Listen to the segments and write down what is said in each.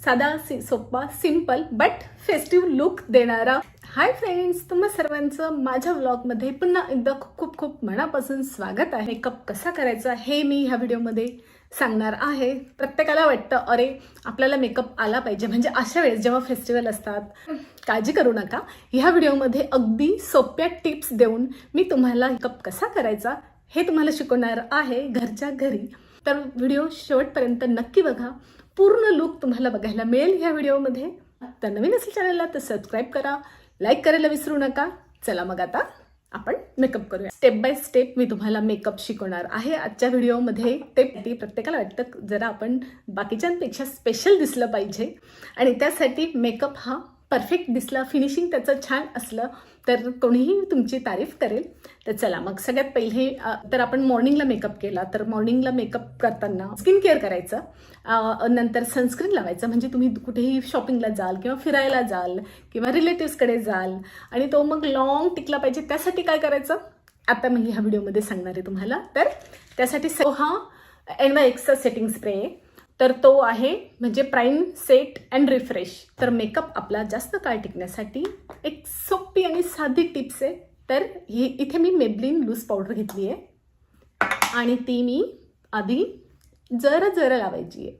साधा सोपा simple but festive look देणारा. हाय फ्रेंड्स, तुम्हा सर्वांचं माझ्या व्लॉगमध्ये पुन्हा एकदा खूप खूप खूप मनापासून स्वागत आहे. मेकअप कसा करायचा हे मी ह्या व्हिडिओमध्ये सांगणार आहे. प्रत्येकाला वाटतं अरे आपल्याला मेकअप आला पाहिजे, म्हणजे अशा वेळेस जेव्हा फेस्टिवल असतात. काळजी करू नका, ह्या व्हिडिओमध्ये अगदी सोप्या टिप्स देऊन मी तुम्हाला मेकअप कसा करायचा हे तुम्हाला शिकवणार आहे घरच्या घरी. तर व्हिडिओ शेवटपर्यंत नक्की बघा, पूर्ण लुक तुम्हाला बघायला मिळेल ह्या व्हिडिओमध्ये. तर नवीन असेल चॅनलला तर सबस्क्राईब करा, लाईक करायला विसरू नका. चला मग आता आपण मेकअप करूया. स्टेप बाय स्टेप मी तुम्हाला मेकअप शिकवणार आहे आजच्या व्हिडिओमध्ये. ते प्रत्येकाला वाटतं जरा आपण बाकीच्यांपेक्षा स्पेशल दिसलं पाहिजे आणि त्यासाठी मेकअप हा परफेक्ट दिसला, फिनिशिंग त्याचं छान असलं तर कोणीही तुमची तारीफ करेल. तर चला मग सगळ्यात पहिले तर आपण मॉर्निंगला मेकअप केला तर मॉर्निंगला मेकअप करताना स्किन केअर करायचं, नंतर सनस्क्रीन लावायचं. म्हणजे तुम्ही कुठेही शॉपिंगला जाल किंवा फिरायला जाल किंवा रिलेटिव्सकडे जाल आणि तो मग लॉंग टिकला पाहिजे, त्यासाठी काय करायचं आता मी ह्या व्हिडिओमध्ये सांगणार आहे तुम्हाला. तर त्यासाठी हा NYXचा सेटिंग स्प्रे आहे. तर तो आहे म्हणजे प्राईम, सेट अँड रिफ्रेश. तर मेकअप आपला जास्त काळ टिकण्यासाठी एक सोपी आणि साधी टिप्स आहे. तर इथे मी मेबलिन लूज पावडर घेतली आहे आणि ती मी आधी जरा लावायची आहे.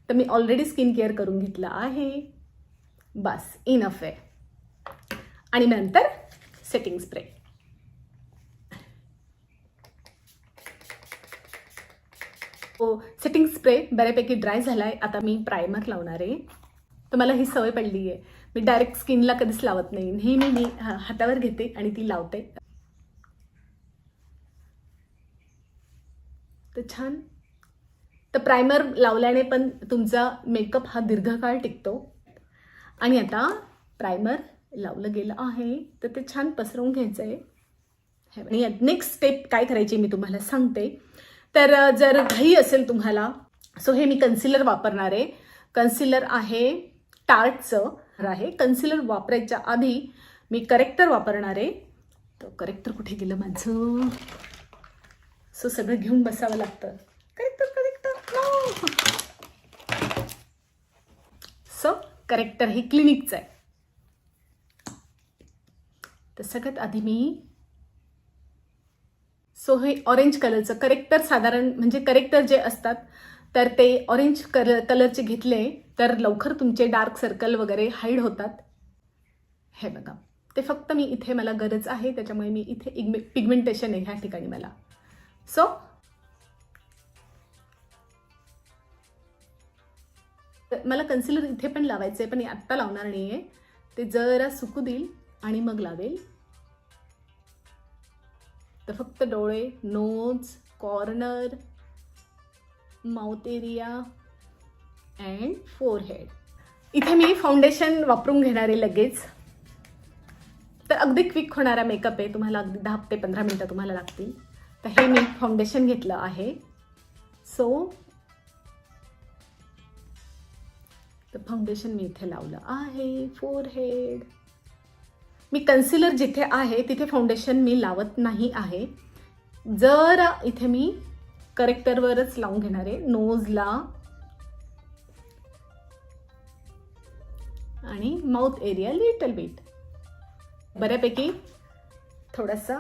तर मी ऑलरेडी स्किन केअर करून घेतलं आहे, बस इनफ आहे. आणि नंतर सेटिंग स्प्रे. सेटिंग स्प्रे बऱ्यापैकी ड्राय झालाय. आता मी प्रायमर लावणार आहे. तर मला ही सवय पडली आहे, मी डायरेक्ट स्किनला कधीच लावत नाही, नेहमी मी हातावर घेते आणि ती लावते. तर छान. तर प्रायमर लावल्याने पण तुमचा मेकअप हा दीर्घकाळ टिकतो. आणि आता प्रायमर लावलं गेलं आहे तर ते छान पसरवून घ्यायचं आहे. आणि नेक्स्ट स्टेप काय करायची मी तुम्हाला सांगते. तर जर घाई असेल तुम्हाला, सो हे मी कन्सिलर वापरणार आहे. कन्सिलर आहे टार्टचं आहे. कन्सिलर वापरायच्या आधी मी करेक्टर वापरणार आहे. तर करेक्टर कुठे गेलं माझं, सो सगळं घेऊन बसावं लागतं. करेक्टर सो करेक्टर हे क्लिनिकचं आहे. तर सगळ्यात आधी मी हे ऑरेंज कलरचं करेक्टर, साधारण म्हणजे करेक्टर जे असतात तर ते ऑरेंज कलरचे घेतले तर लवकर तुमचे डार्क सर्कल वगैरे हाईड होतात. हे बघा, ते फक्त मी इथे मला गरज आहे त्याच्यामुळे मी इथे पिगमेंटेशन आहे ह्या ठिकाणी मला. सो मला कन्सिलर इथे पण लावायचं आहे, पण आत्ता लावणार नाही आहे. ते जरा सुकू देईल आणि मग लावेल. तर फक्त डोळे, nose, corner, mouth area and forehead. इथे मी फाउंडेशन वापरून घेणार आहे लगेच. तर अगदी क्विक होणारा मेकअप आहे, तुम्हाला अगदी 10 ते 15 मिनटं तुम्हाला लागतील. तर हे मी फाउंडेशन घेतलं आहे. सो तर फाउंडेशन मी इथे लावलं आहे. फोरहेड मी कन्सिलर जिथे आहे तिथे फाउंडेशन मी लावत नाही आहे. जरा इथे मी करेक्टरवरच लावून घेणार आहे, नोजला आणि माउथ एरिया लिटल बिट. बऱ्यापैकी थोडासा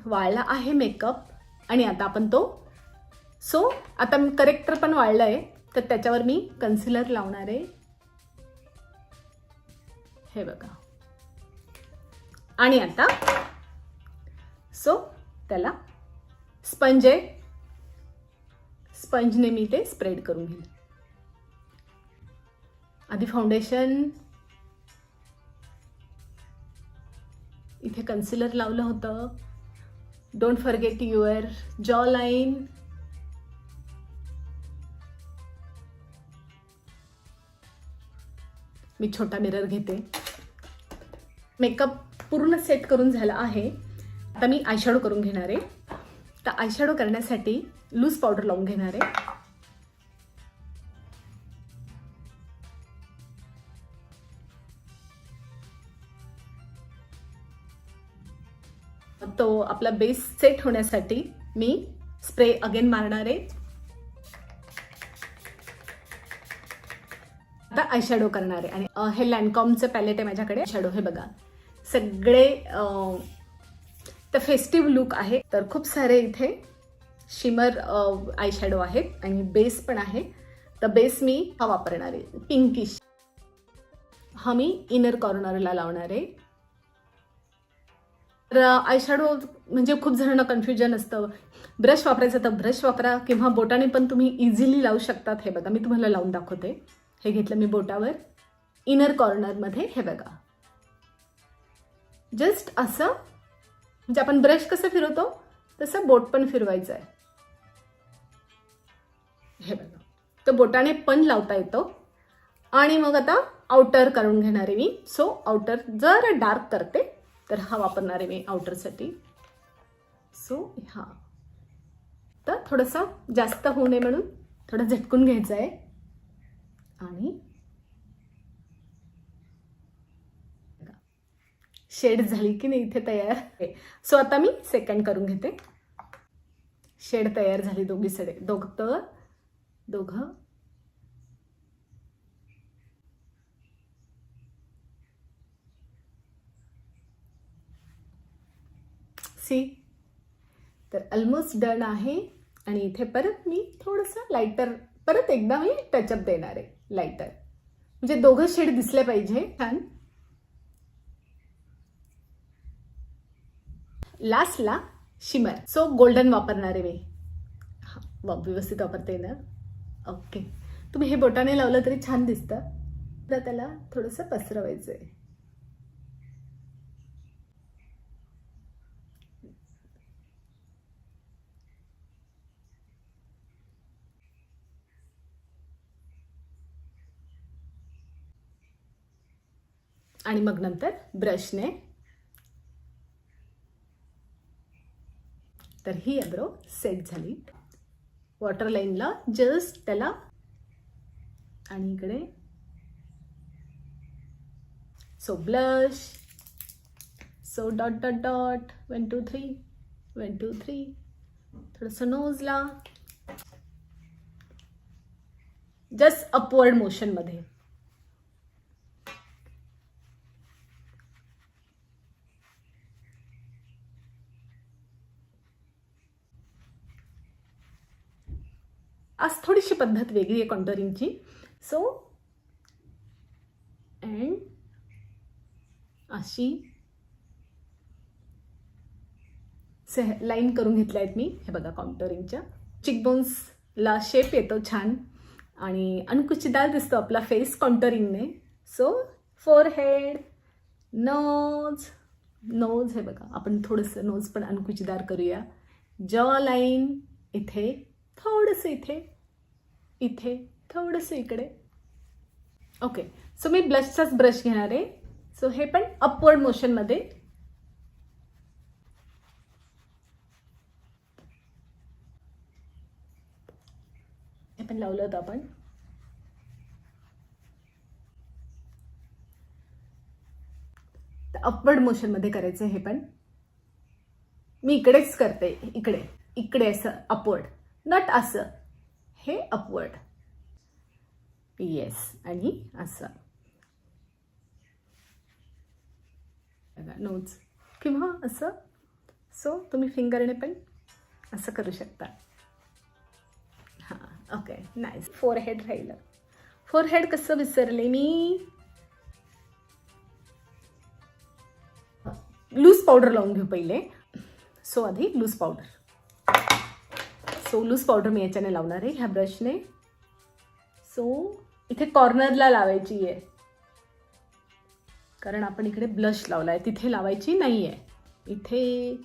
वाळला आहे मेकअप आणि आता आपण तो आता करेक्टर पण वाळलं आहे तर त्याच्यावर मी कन्सिलर लावणार आहे. हे बघा. आणि आता त्याला स्पंज आहे, स्पंजने मी ते स्प्रेड करून घेईन. आधी फाउंडेशन, इथे कन्सिलर लावलं होतं. डोंट फॉरगेट युअर जॉ लाईन. मी छोटा मिरर घेते. मेकअप पूर्ण सेट करून झाला आहे. आता मी आयशॅडो करून घेणार आहे. तर आयशॅडो करण्यासाठी लूज पावडर लावून घेणार आहे. तो आपला बेस सेट होण्यासाठी मी स्प्रे अगेन मारणार आहे. आता आय शॅडो करणार आहे आणि हे लॅनकॉमचं पॅलेट आहे माझ्याकडे. शॅडो हे बघा सगळे तर फेस्टिव्ह लुक आहे. तर खूप सारे इथे शिमर आय शॅडो आहेत आणि बेस पण आहे. तर बेस मी हा वापरणार आहे पिंकिश. हा मी इनर कॉर्नरला लावणार आहे. तर आय शॅडो म्हणजे खूप जणांना कन्फ्युजन असतं. ब्रश वापरायचं तर ब्रश वापरा किंवा बोटाने पण तुम्ही इझिली लावू शकतात. हे बघा मी तुम्हाला लावून दाखवते. हे घेतलं मी बोटावर इनर कॉर्नरमध्ये. हे बघा जस्ट असं म्हणजे आपण ब्रश कसं फिरवतो तसं बोट पण फिरवायचं आहे. हे बघा तर बोटाने पण लावता येतो. आणि मग आता आउटर करून घेणार आहे मी. सो आउटर जर डार्क करते तर हा वापरणार आहे मी आउटरसाठी. सो हा तर थोडंसं जास्त होऊ नये म्हणून थोडं झटकून घ्यायचं आहे. आणि शेड झाली की नाही इथे तयार. सो आता मी सेकंड करून घेते. शेड तयार झाली दोघीकडे. दोघं सी. तर ऑलमोस्ट डन आहे. आणि इथे परत मी थोडंसं लाईटर परत एकदा मी टचअप देणार आहे लाईटर, म्हणजे दोघं शेड दिसले पाहिजे छान. लास्टला शिमर. सो गोल्डन वापरणार आहे मी. हा व्यवस्थित वापरते ना. ओके तुम्ही हे बोटाने लावलं तरी छान दिसतं. तर त्याला थोडंसं पसरवायचं आहे. आणि मग नंतर ब्रशने. तर ही आयब्रो सेट झाली. वॉटर लाईनला जस्ट त्याला आणि इकडे. So blush. So dot dot dot 1 2 3 1 2 3. थोडंसं नोजला जस्ट अपवर्ड मोशनमध्ये. आज थोडीशी पद्धत वेगळी आहे कॉन्टोरिंगची. सो अँड अशी लाईन करून घेतल्या आहेत मी. हे बघा कॉन्टोरिंगच्या. चिकबोन्सला शेप येतो छान आणि अणकुचीदार दिसतो आपला फेस कॉन्टोरिंगने. सो फोरहेड, नोज हे बघा आपण थोडंसं नोज पण अणकुचीदार करूया. जॉ लाईन इथे थोडंसं, इथे थोडंसं इकडे. ओके सो मी ब्लशचाच ब्रश घेणार आहे. सो हे पण अपवर्ड मोशनमध्ये. हे पण लावलं होतं आपण. अपवर्ड मोशनमध्ये करायचं. हे पण मी इकडेच करते. इकडे असं अपवर्ड, नॉट असं. हे अपवर्ड. येस. आणि असं नोज किंवा असं. सो तुम्ही फिंगरने पण असं करू शकता. हां ओके नाईस. फोरहेड राहिलं. फोरहेड कसं विसरले मी. लूज पावडर लावून घेऊ पहिले. सो आधी loose powder. So loose powder मी याच्याने लावणार आहे ह्या ब्रशने. सो इथे कॉर्नरला लावायची आहे कारण आपण इकडे ब्लश लावला आहे, तिथे लावायची नाही आहे. इथे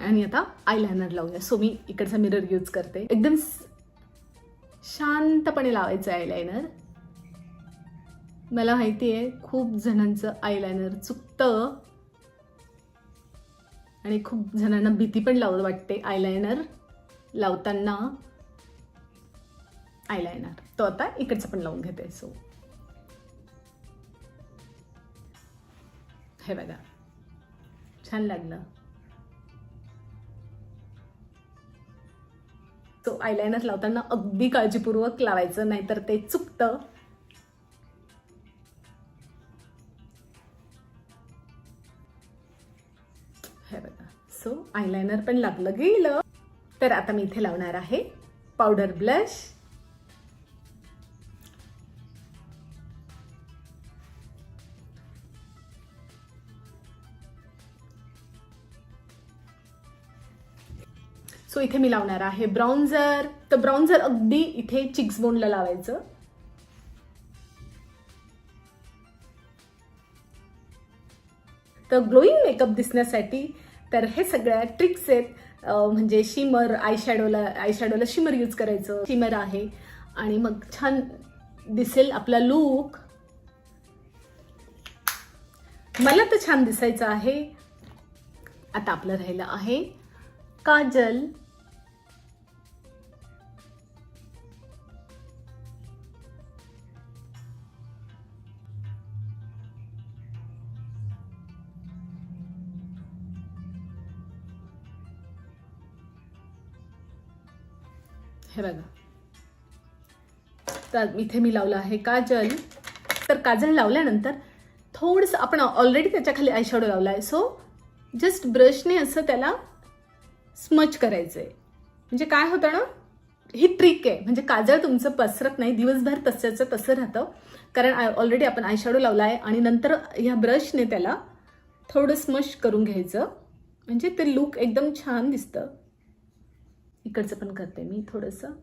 आणि आता आयलायनर लावूया. सो मी इकडचा मिरर यूज करते. एकदम शांतपणे लावायचं आयलायनर. मला माहिती आहे खूप जणांचं आयलायनर चुकतं आणि खूप जणांना भीती पण वाटते आयलायनर लावताना. आयलायनर तो आता इकडचं पण लावून घेते. सो हे बघा छान लागलं. तो आयलायनर लावताना अगदी काळजीपूर्वक लावायचं, नाहीतर ते चुकतं. हे बघा. सो आयलायनर पण लागलं गेलं. तर आता मी इथे लावणार आहे पावडर ब्लश. सो इथे मी लावणार आहे ब्राउन्झर. तर ब्राउन्झर अगदी इथे चिक्स बोनला लावायचं. तर ग्लोईंग मेकअप दिसण्यासाठी तर हे सगळ्या ट्रिक्स आहेत. म्हणजे शिमर आयशॅडोला शिमर यूज करायचं. शिमर आहे आणि मग छान दिसेल आपला लुक. मला तर छान दिसायचं आहे. आता आपलं राहिलं आहे काजल. हे बघा. तर इथे मी लावलं आहे काजल. तर काजल लावल्यानंतर थोडंसं आपण ऑलरेडी त्याच्या खाली आयशॅडो लावला आहे. सो जस्ट ब्रशने असं त्याला स्मच करायचं आहे. म्हणजे काय होतं ना, ही ट्रिक आहे. म्हणजे काजळ तुमचं पसरत नाही, दिवसभर तसंचं तसं राहतं. कारण ऑलरेडी आपण आयशॅडो लावला आहे आणि नंतर ह्या ब्रशने त्याला थोडं स्मश करून घ्यायचं. म्हणजे ते लुक एकदम छान दिसतं. इकडचं पण करते मी थोडंसं.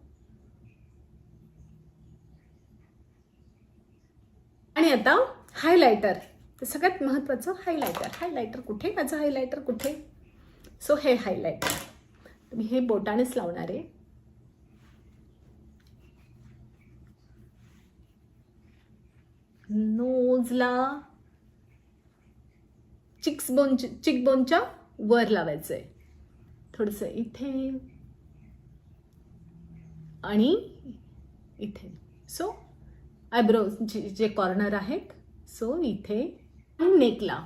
आणि आता हायलायटर. तर सगळ्यात महत्त्वाचं हायलायटर. हायलायटर कुठे, माझं हायलायटर कुठे? सो हे हायलायटर मी हे बोटानेच लावणार आहे. नोजला चिकबोनच्या वर लावायचं आहे. थोडंसं इथे आणि इथे. सो आयब्रो जे कॉर्नर आहेत, सो इथे नेकला.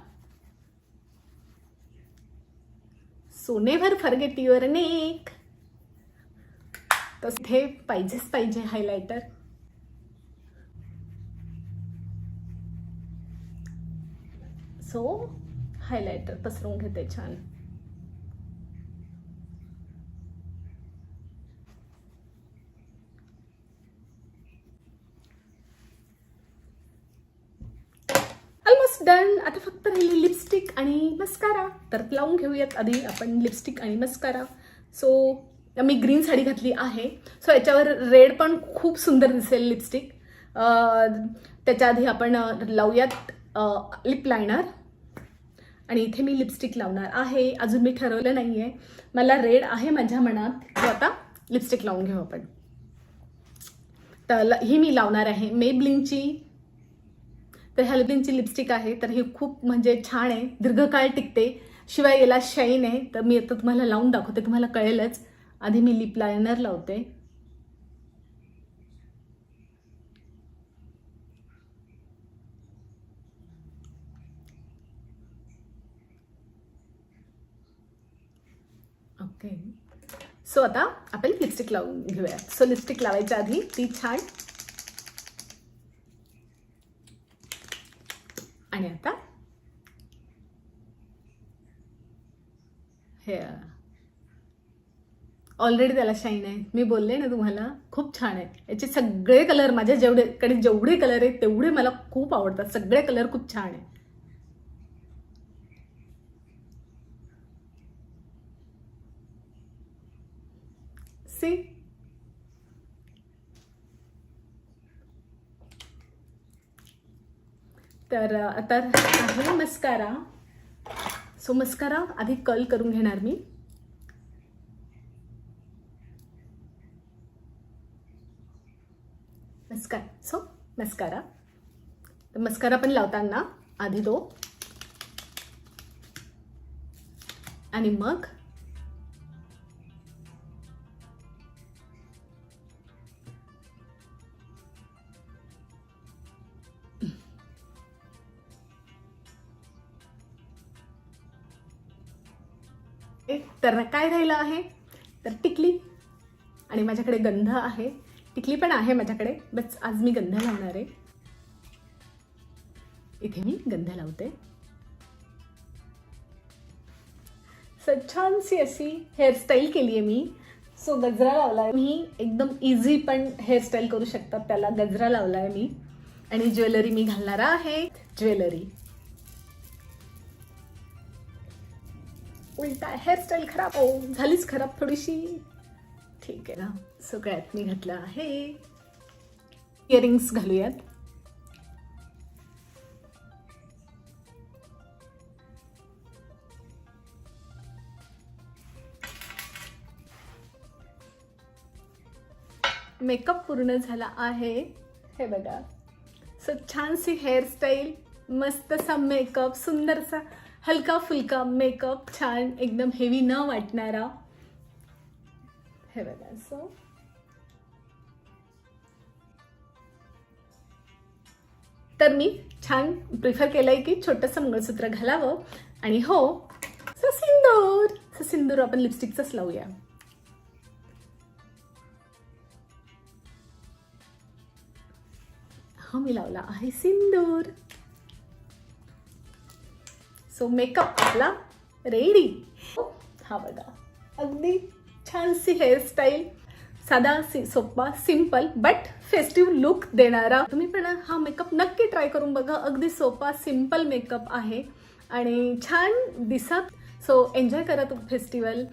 So never forget your neck. तर इथे पाहिजे हायलायटर. सो हायलायटर पसरवून घेते छान. Almost done. आता फक्त राहिली लिपस्टिक आणि मस्कारा. तर लावून घेऊयात आधी आपण लिपस्टिक आणि मस्कारा. सो मी ग्रीन साडी घातली आहे. सो याच्यावर रेड पण खूप सुंदर दिसेल लिपस्टिक. त्याच्या आधी आपण लावूयात लिप लायनर. आणि इथे मी लिपस्टिक लावणार आहे. अजून मी ठरवलं नाही आहे. मला रेड आहे माझ्या मनात. तो आता लिपस्टिक लावून घेऊ आपण. तर ही मी लावणार आहे मेबलिनची. तर ह्या मेबलिनची लिपस्टिक आहे. तर ही खूप म्हणजे छान आहे, दीर्घकाळ टिकते, शिवाय याला शाईन आहे. तर मी आता तुम्हाला लावून दाखवते, तुम्हाला कळेलच. आधी मी लिप लायनर लावते. ओके. सो आता आपण लिपस्टिक लावून घेऊया. सो लिपस्टिक लावायच्या आधी ती छान. आणि आता हे ऑलरेडी त्याला शाईन आहे. मी बोलले ना तुम्हाला, खूप छान आहे. याचे सगळे कलर, माझ्या जेवढे कलर आहेत तेवढे मला खूप आवडतात. सगळे कलर खूप छान आहे. सी. तर आता आहे मस्कारा. सो मस्कारा आधी कर्ल करून घेणार मी. मस्कारा. तर मस्कारा पण लावताना आधी तो आणि मग तर काय राहिलं आहे तर टिकली, आणि माझ्याकडे गंध आहे, टिकली पण आहे माझ्याकडे, बस आज मी गंध लावणार आहे. इथे मी गंध लावते. छानशी अशी हेअरस्टाईल केली आहे मी. सो गजरा लावलाय मी, एकदम इझी पण हेअरस्टाईल करू शकतात त्याला. गजरा लावलाय मी आणि ज्वेलरी मी घालणार आहे. ज्वेलरी उलटा हेअरस्टाईल खराब झालीच खराब थोडीशी. ठीक आहे ना. सगळ्यात मी घातलं आहे. इयरिंग्स घालूयात. मेकअप पूर्ण झाला आहे. हे बघा. सो छानशी हेअरस्टाईल, मस्तसा मेकअप, सुंदरसा हलका फुलका मेकअप, छान एकदम हेवी न वाटणारा. हे बघा. सो तर मी छान प्रिफर केलंय की छोटंसं मंगळसूत्र घालावं. आणि हो, सिंदूर आपण लिपस्टिकचंच लावूया. हा मी लावला आहे सिंदूर. सो मेकअप आपला रेडी. हा बघा, अगदी छानशी हेअरस्टाईल, साधा सोपा सिंपल बट फेस्टिव्ह लुक देणारा. तुम्ही पण हा मेकअप नक्की ट्राय करून बघा. अगदी सोपा सिंपल मेकअप आहे आणि छान दिसत. सो एन्जॉय करा तो फेस्टिवल.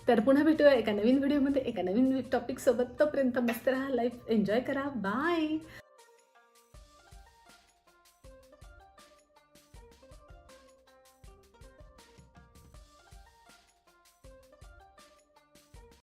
तर पुन्हा भेटूया एका नवीन व्हिडिओमध्ये एका नवीन टॉपिक सोबत. तोपर्यंत मस्त राहा, लाईफ एन्जॉय करा. बाय.